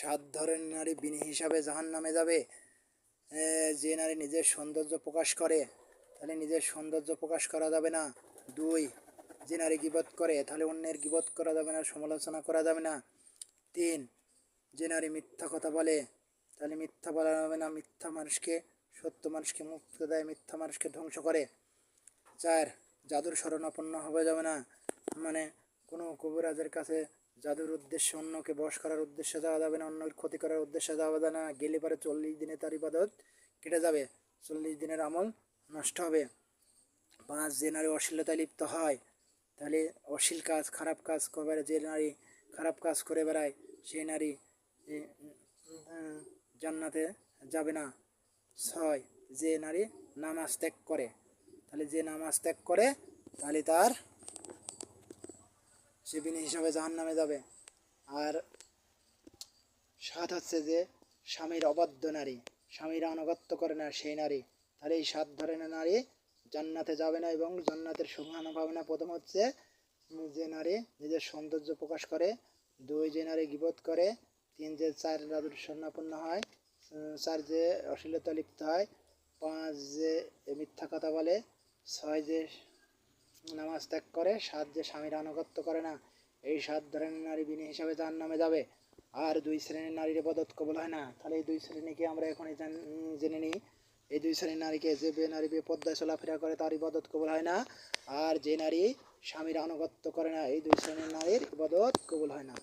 সাত ধরনের নারী বিনি হিসাবে জাহান্নামে যাবে। যে নারী নিজের সৌন্দর্য প্রকাশ করে, তাহলে নিজের সৌন্দর্য প্রকাশ করা যাবে না। 2, যে নারী গীবত করে, তাহলে অন্যের গীবত করা যাবে না, সমালোচনা করা যাবে না। 3, যে নারী মিথ্যা কথা বলে, তাহলে মিথ্যা বলা যাবে না, মিথ্যা মানুষকে সত্য মানুষকে মুক্তি দেয়, মিথ্যা মানুষকে ধ্বংস করে। 4, জাদুর শরণাপন্ন হওয়া যাবে না, মানে কোনো কবিরাজের কাছে জাদুর উদ্দেশ্যে অন্যকে বশ করার উদ্দেশ্যে যাওয়া যাবে না, অন্যের ক্ষতি করার উদ্দেশ্যে যাওয়া যাবে না। গেলে পরে 40 দিনে তার ইবাদত কেটে যাবে, 40 দিনের আমল নষ্ট হবে। 5, যে নারী অশ্লীলতায় লিপ্ত হয়, তাহলে অশ্লীল কাজ, খারাপ কাজ করে, যে নারী খারাপ কাজ করে বেড়ায় সেই নারী জান্নাতে যাবে না। 6, যে নারী নামাজ ত্যাগ করে, তাহলে যে নামাজ ত্যাগ করে তাহলে তার সে বিনি হিসাবে জাহান্নামে যাবে। আর 7 হচ্ছে যে স্বামীর অবাধ্য নারী, স্বামীর আনুগত্য করে না সেই নারী, তাহলে এই 7 ধরনের নারী জান্নাতে যাবে না এবং জান্নাতের সুবহানা পাবে না। প্রথম হচ্ছে যে নারী নিজের সৌন্দর্য প্রকাশ করে, 2, যে নারী গীবত করে, 3, যে 4 জাদুর শরণাপন্ন হয়, 4, যে অশ্লীলতা লিপ্ত হয়, 5, যে মিথ্যা কথা বলে, 6, যে নামাজ ত্যাগ করে, 7, যে স্বামীর আনুগত্য করে না। এই 7 ধরনের নারী বিনি হিসাবে জাহান্নামে যাবে। আর 2 শ্রেণীর নারীর ইবাদত কবুল হয় না। তাহলে এই 2 শ্রেণীকে আমরা এখনই জেনে নিই। এই 2 শ্রেণীর নারীকে, যে নারী বেপর্দায় চলাফেরা করে তার ইবাদত কবুল হয় না, আর যে নারী স্বামীর আনুগত্য করে না, এই 2 শ্রেণীর নারীর ইবাদত কবুল হয় না।